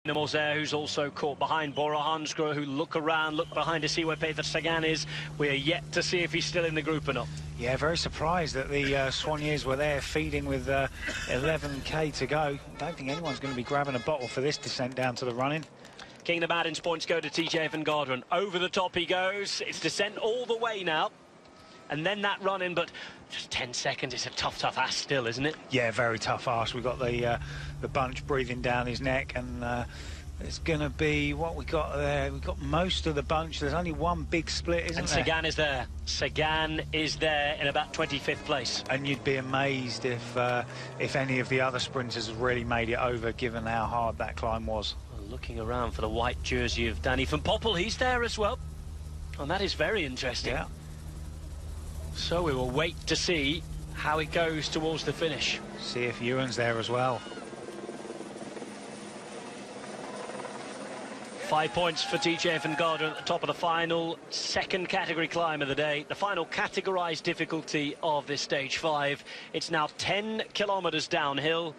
Animals there, who's also caught behind Bora Hansgrohe, who look around, look behind to see where Peter Sagan is. We are yet to see if he's still in the group or not. Yeah, very surprised that the Soigneurs were there feeding with 11k to go. Don't think anyone's going to be grabbing a bottle for this descent down to the running. King of Madden's points go to TJ van Garderen. Over the top he goes. It's descent all the way now. And then that run-in, but just 10 seconds. It's a tough ass still, isn't it? Yeah, very tough ass. We've got the bunch breathing down his neck, and it's going to be what we got there. We've got most of the bunch. There's only one big split, isn't there? And Sagan is there. Sagan is there in about 25th place. And you'd be amazed if any of the other sprinters have really made it over, given how hard that climb was. Well, looking around for the white jersey of Danny van Poppel, he's there as well. And that is very interesting. Yeah. So we will wait to see how it goes towards the finish. See if Ewan's there as well. 5 points for TJ van Garderen at the top of the final second category climb of the day. The final categorised difficulty of this stage 5. It's now 10 kilometres downhill,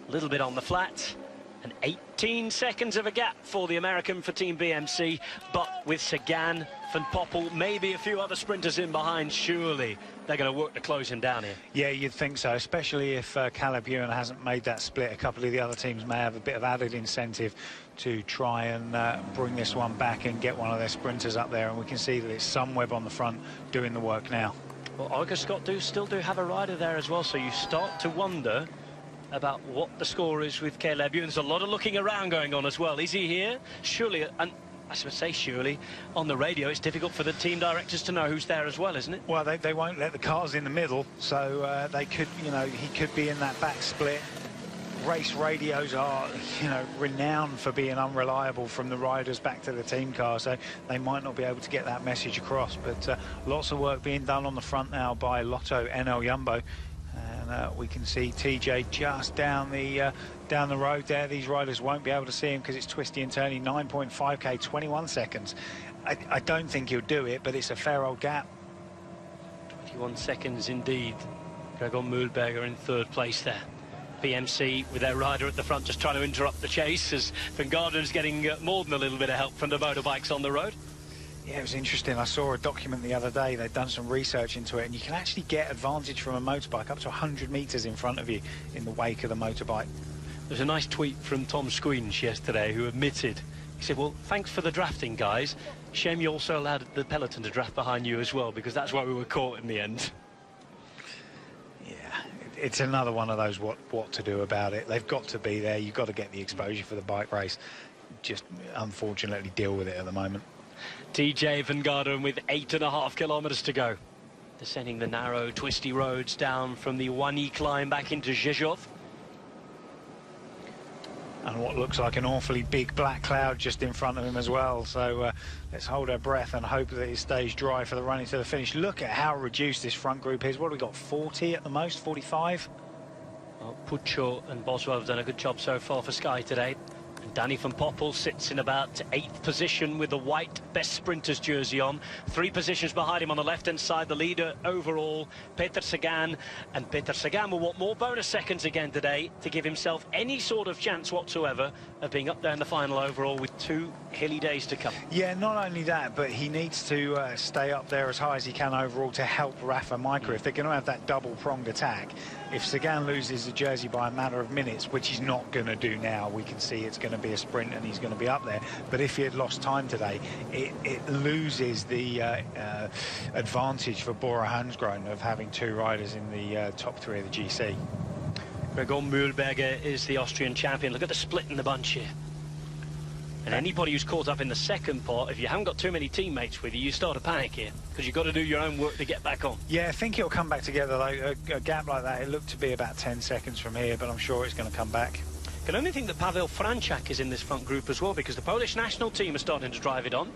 a little bit on the flat, and 18 seconds of a gap for the American for Team BMC. But with Sagan, Van Poppel, maybe a few other sprinters in behind, surely they're going to work to close him down here. Yeah, you'd think so, especially if Caleb Ewan hasn't made that split. A couple of the other teams may have a bit of added incentive to try and bring this one back and get one of their sprinters up there, and we can see that it's Sunweb on the front doing the work now. Well, Olga Scott still do have a rider there as well, so you start to wonder about what the score is with Caleb Ewan. There's a lot of looking around going on as well. Is he here? Surely, and I should say surely, on the radio it's difficult for the team directors to know who's there as well, isn't it? Well, they won't let the cars in the middle, so they could, you know, he could be in that back split. Race radios are, you know, renowned for being unreliable from the riders back to the team car, so they might not be able to get that message across. But lots of work being done on the front now by Lotto NL Jumbo. And we can see TJ just down the road there. These riders won't be able to see him because it's twisty and turny. 9.5k, 21 seconds. I don't think he'll do it, but it's a fair old gap. 21 seconds indeed. Gregor Mühlberger in third place there. BMC with their rider at the front just trying to interrupt the chase as Van Garden's getting more than a little bit of help from the motorbikes on the road. Yeah, it was interesting. I saw a document the other day. They'd done some research into it, and you can actually get advantage from a motorbike up to 100 metres in front of you in the wake of the motorbike. There's a nice tweet from Tom Squeens yesterday who admitted, he said, well, thanks for the drafting, guys. Shame you also allowed the peloton to draft behind you as well, because that's why we were caught in the end. Yeah, it's another one of those what to do about it. They've got to be there. You've got to get the exposure for the bike race. Just unfortunately deal with it at the moment. TJ van Garderen with 8.5 kilometres to go. Descending the narrow, twisty roads down from the Wani climb back into Rzeszów. And what looks like an awfully big black cloud just in front of him as well. So let's hold our breath and hope that it stays dry for the running to the finish. Look at how reduced this front group is. What have we got, 40 at the most, 45? Well, Puccio and Boswell have done a good job so far for Sky today. And Danny van Poppel sits in about 8th position with the white best sprinters jersey on. 3 positions behind him on the left-hand side. The leader overall, Peter Sagan. And Peter Sagan will want more bonus seconds again today to give himself any sort of chance whatsoever of being up there in the final overall with 2 hilly days to come. Yeah, not only that, but he needs to stay up there as high as he can overall to help Rafa Majka. If they're going to have that double-pronged attack, if Sagan loses the jersey by a matter of minutes, which he's not going to do now, we can see it's going to be a sprint and he's going to be up there. But if he had lost time today, it loses the advantage for Bora Hansgrohe of having 2 riders in the top 3 of the GC. Gregor Mühlberger is the Austrian champion. Look at the split in the bunch here. And anybody who's caught up in the second part, if you haven't got too many teammates with you, you start to panic here, because you've got to do your own work to get back on. Yeah, I think it'll come back together, though. A gap like that, it looked to be about 10 seconds from here, but I'm sure it's going to come back. I can only think that Paweł Franczak is in this front group as well, because the Polish national team are starting to drive it on.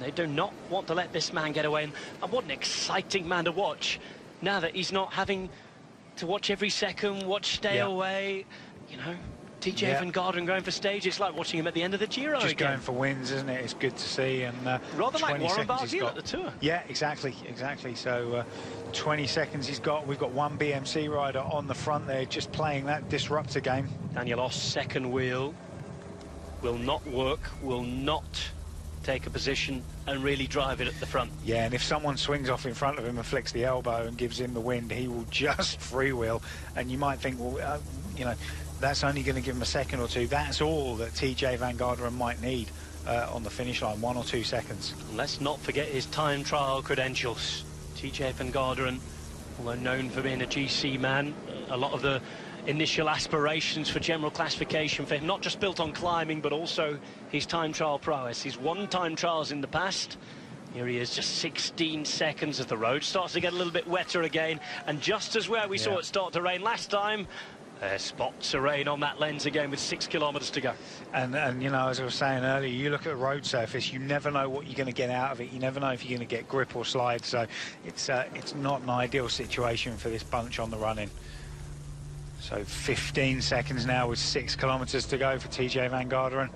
They do not want to let this man get away, and what an exciting man to watch, now that he's not having to watch every second, stay away, you know. TJ van Garderen going for stage, it's like watching him at the end of the Giro Just again. going for wins, isn't it? It's good to see. And rather like Warren Barguil at the Tour. Yeah, exactly. So 20 seconds he's got. We've got one BMC rider on the front there, just playing that disruptor game. Daniel Oss, second wheel. will not work, will not take a position and really drive it at the front. Yeah, and if someone swings off in front of him and flicks the elbow and gives him the wind, he will just freewheel. And you might think, well, you know, that's only going to give him a second or two. That's all that TJ Van Garderen might need on the finish line, 1 or 2 seconds. Let's not forget his time trial credentials. TJ Van Garderen, although known for being a GC man, a lot of the initial aspirations for general classification for him, not just built on climbing, but also his time trial prowess. He's won time trials in the past. Here he is, just 16 seconds as the road starts to get a little bit wetter again. And just as where we saw it start to rain last time, spots of rain on that lens again with 6 kilometres to go. And you know, as I was saying earlier, you look at the road surface, you never know what you're going to get out of it. You never know if you're going to get grip or slide. So it's not an ideal situation for this bunch on the run-in. So 15 seconds now with 6 kilometres to go for TJ Van Garderen.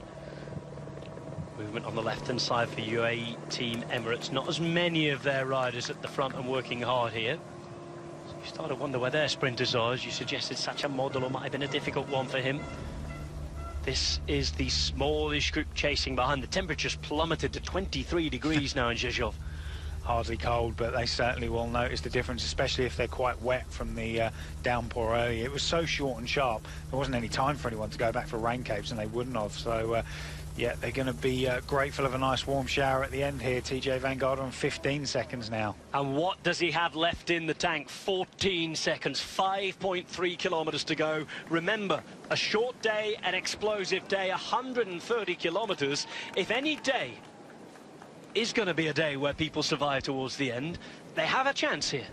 Movement on the left-hand side for UAE Team Emirates. Not as many of their riders at the front and working hard here. So you start to wonder where their sprinters are, as you suggested. Such a model might have been a difficult one for him. This is the smallish group chasing behind. The temperature's plummeted to 23 degrees now in Rzeszów. Hardly cold, but they certainly will notice the difference, especially if they're quite wet from the downpour earlier. It was so short and sharp, there wasn't any time for anyone to go back for rain capes, and they wouldn't have. So, yeah, they're going to be grateful of a nice warm shower at the end here. TJ Van Garderen, 15 seconds now. And what does he have left in the tank? 14 seconds, 5.3 kilometres to go. Remember, a short day, an explosive day, 130 kilometres. If any day is going to be a day where people survive towards the end, they have a chance here.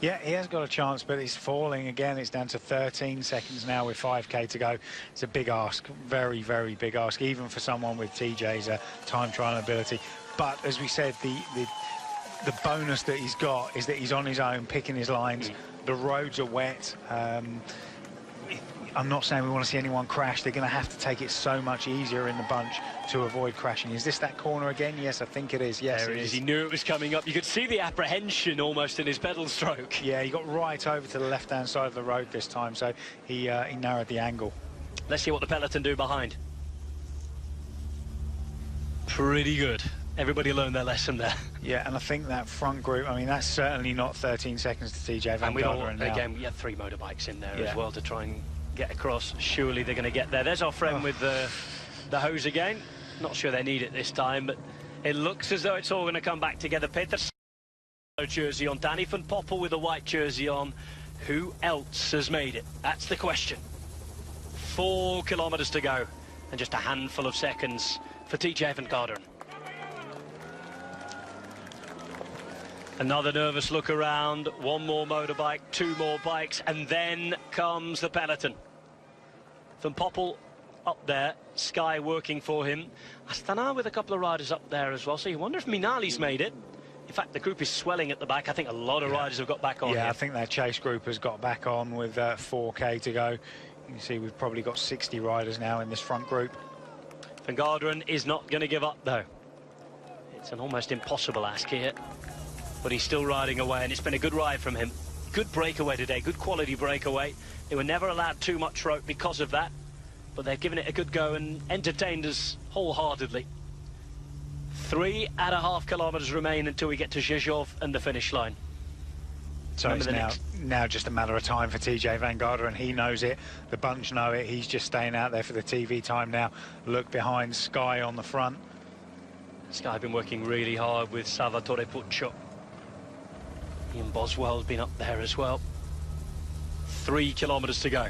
Yeah, he has got a chance, but he's falling again. It's down to 13 seconds now with 5k to go. It's a big ask, very, very big ask, even for someone with TJ's time trial ability. But as we said, the bonus that he's got is that he's on his own, picking his lines. The roads are wet. I'm not saying we want to see anyone crash. They're going to have to take it so much easier in the bunch to avoid crashing. Is this that corner again? Yes, I think it is. Yes, there it is. He knew it was coming up. You could see the apprehension almost in his pedal stroke. Yeah, he got right over to the left-hand side of the road this time, so he narrowed the angle. Let's see what the peloton do behind. Pretty good. Everybody learned their lesson there. Yeah, and I think that front group, I mean, that's certainly not 13 seconds to TJ Van Garderen now. Again, we had 3 motorbikes in there as well to try and get across. Surely they're going to get there. There's our friend with the hose again. Not sure they need it this time, but it looks as though it's all going to come back together. Peter's jersey on, Danny van Poppel with a white jersey on. Who else has made it? That's the question. 4 kilometres to go, and just a handful of seconds for TJ Van Garderen. Another nervous look around, 1 more motorbike, 2 more bikes, and then comes the peloton. Van Poppel up there, Sky working for him. Astana with a couple of riders up there as well, so you wonder if Minali's made it. In fact, the group is swelling at the back. I think a lot of riders have got back on here. I think that chase group has got back on with 4k to go. You can see we've probably got 60 riders now in this front group. Van Garderen is not going to give up, though. It's an almost impossible ask here. But he's still riding away, and it's been a good ride from him. Good breakaway today, good quality breakaway. They were never allowed too much rope because of that, but they've given it a good go and entertained us wholeheartedly. 3.5 kilometres remain until we get to Rzeszów and the finish line. So it's now just a matter of time for TJ Van Garderen. He knows it, the bunch know it. He's just staying out there for the TV time now. Look behind, Sky on the front. Sky have been working really hard with Salvatore Puccio. Ian Boswell's been up there as well. 3 kilometres to go.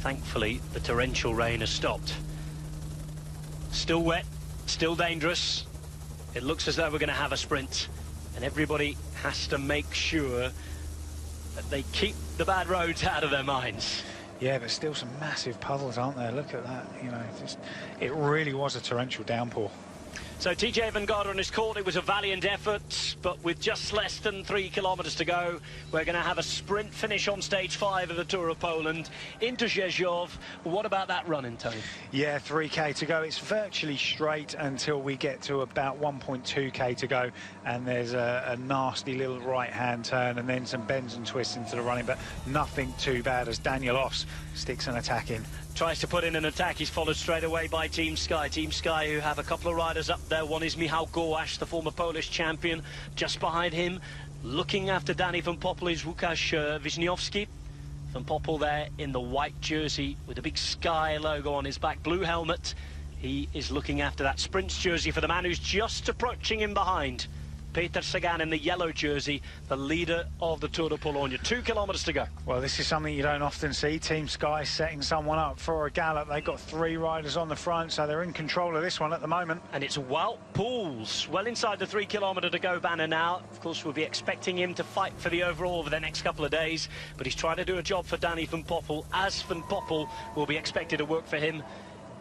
Thankfully, the torrential rain has stopped. Still wet, still dangerous. It looks as though we're going to have a sprint, and everybody has to make sure that they keep the bad roads out of their minds. Yeah, but still some massive puddles, aren't there? Look at that, you know, it really was a torrential downpour. So TJ Van Garderen is caught. It was a valiant effort, but with just less than 3 kilometers to go, we're going to have a sprint finish on stage 5 of the Tour of Poland into Rzeszów. What about that running, Tony? Yeah, 3k to go. It's virtually straight until we get to about 1.2k to go, and there's a nasty little right-hand turn and then some bends and twists into the running, but nothing too bad as Daniel Oss sticks an attack in. Tries to put in an attack. He's followed straight away by Team Sky. Team Sky, who have a couple of riders up there. One is Michał Gołasz, the former Polish champion. Just behind him, looking after Danny Van Poppel, is Łukasz Wiśniowski. Van Poppel there in the white jersey with a big Sky logo on his back, blue helmet. He is looking after that sprints jersey for the man who's just approaching him behind. Peter Sagan in the yellow jersey, the leader of the Tour de Pologne. 2 kilometers to go. Well, this is something you don't often see. Team Sky setting someone up for a gallop. They've got 3 riders on the front, so they're in control of this one at the moment. And it's Wout Poels, well inside the 3 kilometer to go banner now. Of course, we'll be expecting him to fight for the overall over the next couple of days, but he's trying to do a job for Danny Van Poppel, as Van Poppel will be expected to work for him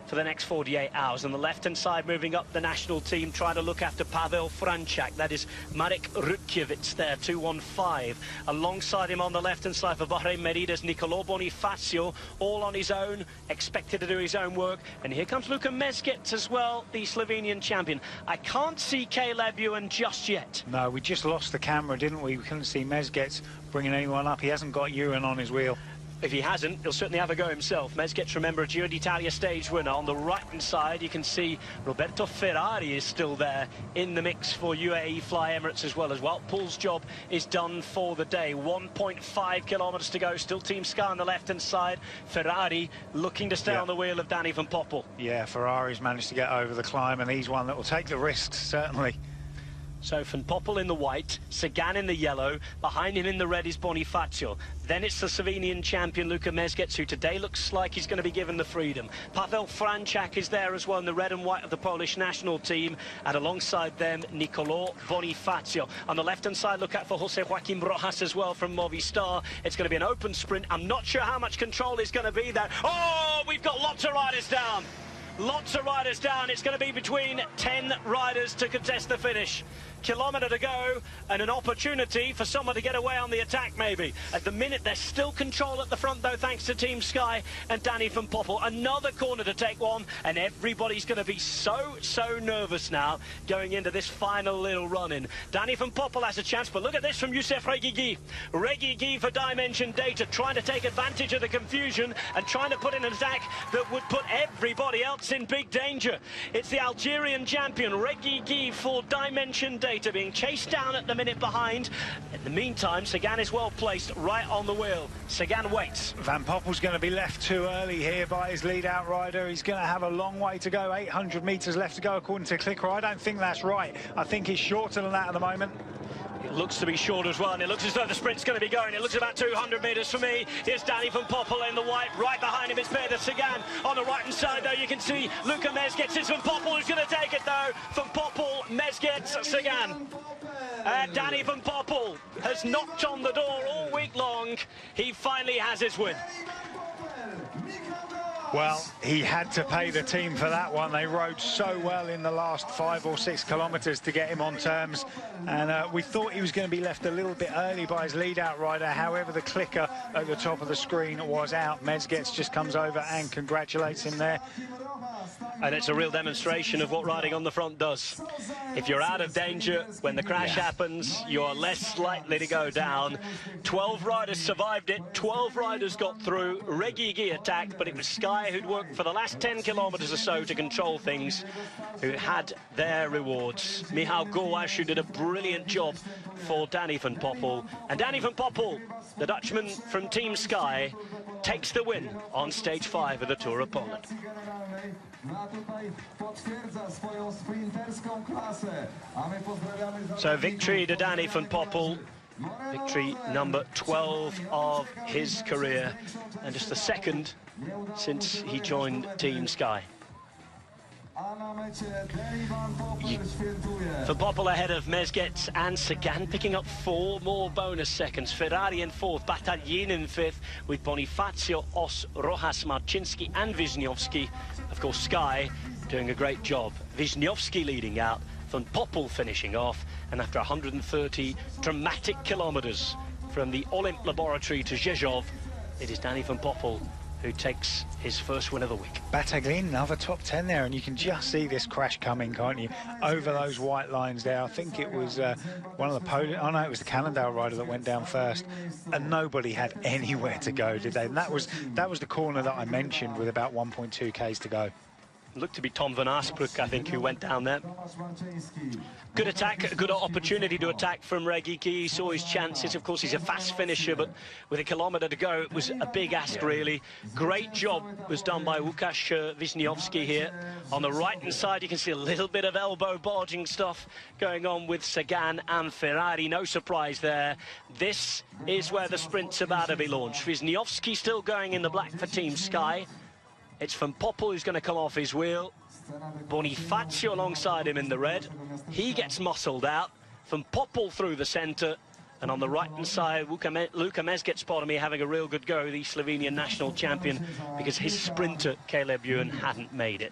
for the next 48 hours. On the left-hand side, moving up the national team, trying to look after Pavel Frančák. That is Marek Rutkiewicz there, 215. Alongside him on the left-hand side for Bahrain Merida's Niccolò Bonifacio, all on his own, expected to do his own work. And here comes Luka Mezgec as well, the Slovenian champion. I can't see Caleb Ewan just yet. No, we just lost the camera, didn't we? We couldn't see Mezgec bringing anyone up. He hasn't got Ewan on his wheel. If he hasn't, he'll certainly have a go himself. Mezgec, remember, a Giro d'Italia stage winner. On the right-hand side, you can see Roberto Ferrari is still there in the mix for UAE Fly Emirates as well. Wout Poels' job is done for the day. 1.5 kilometers to go. Still Team Sky on the left-hand side. Ferrari looking to stay on the wheel of Danny Van Poppel. Yeah, Ferrari's managed to get over the climb, and he's one that will take the risks, certainly. So Van Poppel in the white, Sagan in the yellow, behind him in the red is Bonifacio. Then it's the Slovenian champion Luka Mezgec, who today looks like he's going to be given the freedom. Pavel Frančák is there as well in the red and white of the Polish national team, and alongside them Niccolò Bonifacio. On the left-hand side, look out for Jose Joaquim Rojas as well from Movistar. It's going to be an open sprint. I'm not sure how much control is going to be there. Oh, we've got lots of riders down. Lots of riders down. It's going to be between 10 riders to contest the finish. Kilometre to go, and an opportunity for someone to get away on the attack, maybe. At the minute, there's still control at the front, though, thanks to Team Sky and Danny Van Poppel. Another corner to take one, and everybody's going to be so nervous now going into this final little run-in. Danny Van Poppel has a chance, but look at this from Youssef Reguigui. Reguigui for Dimension Data, trying to take advantage of the confusion and trying to put in an attack that would put everybody else in big danger. It's the Algerian champion, Reguigui, for Dimension Data, being chased down at the minute behind. In the meantime, Sagan is well placed right on the wheel. Sagan waits. Van Poppel's going to be left too early here by his lead-out rider. He's going to have a long way to go, 800 metres left to go according to Clicker. I don't think that's right. I think he's shorter than that at the moment. It looks to be short as well, and it looks as though the sprint's going to be going. It looks about 200 metres for me. Here's Danny Van Poppel in the white. Right behind him is Peter Sagan. On the right-hand side, though, you can see Luka Mezgec. It's Van Poppel who's going to take it, though. Van Poppel, Mezgec, Sagan. Danny Van Poppel has knocked on the door all week long. He finally has his win. Well, he had to pay the team for that one. They rode so well in the last 5 or 6 kilometres to get him on terms. And we thought he was going to be left a little bit early by his lead-out rider. However, the clicker at the top of the screen was out. Mezgec just comes over and congratulates him there. And it's a real demonstration of what riding on the front does. If you're out of danger, when the crash happens, you're less likely to go down. 12 riders survived it. 12 riders got through. Reguigui attacked, but it was Sky who'd worked for the last 10 kilometres or so to control things, who had their rewards. Michał Gołasz, who did a brilliant job for Danny Van Poppel. And Danny Van Poppel, the Dutchman from Team Sky, takes the win on stage 5 of the Tour of Poland. So victory to Danny Van Poppel, victory number 12 of his career, and just the second since he joined Team Sky. Van Poppel ahead of Mezgec and Sagan, picking up 4 more bonus seconds. Ferrari in 4th, Battaglin in 5th, with Bonifacio, Oss, Rojas, Marcinski and Wiśniowski. Of course, Sky doing a great job. Wisniewski leading out, Van Poppel finishing off, and after 130 dramatic kilometres from the Olymp laboratory to Rzeszów, it is Danny Van Poppel who takes his first win of the week. Bataglin, another top 10 there, and you can just see this crash coming, can't you? Over those white lines there. I think it was one of the Polish, oh no, it was the Cannondale rider that went down first, and nobody had anywhere to go, did they? And that was the corner that I mentioned with about 1.2 Ks to go. Looked to be Tom van Aspbroek, I think, who went down there. Good attack, good opportunity to attack from Reggie. He saw his chances. Of course, he's a fast finisher, but with a kilometre to go, it was a big ask, really. Great job was done by Łukasz Wisniewski here. On the right-hand side, you can see a little bit of elbow barging stuff going on with Sagan and Ferrari. No surprise there. This is where the sprint's about to be launched. Wisniewski still going in the black for Team Sky. It's Van Poppel who's going to come off his wheel. Bonifacio alongside him in the red. He gets muscled out. Van Poppel through the centre. And on the right-hand side, Luka Mezget's part of me having a real good go, the Slovenian national champion, because his sprinter, Caleb Ewan, hadn't made it.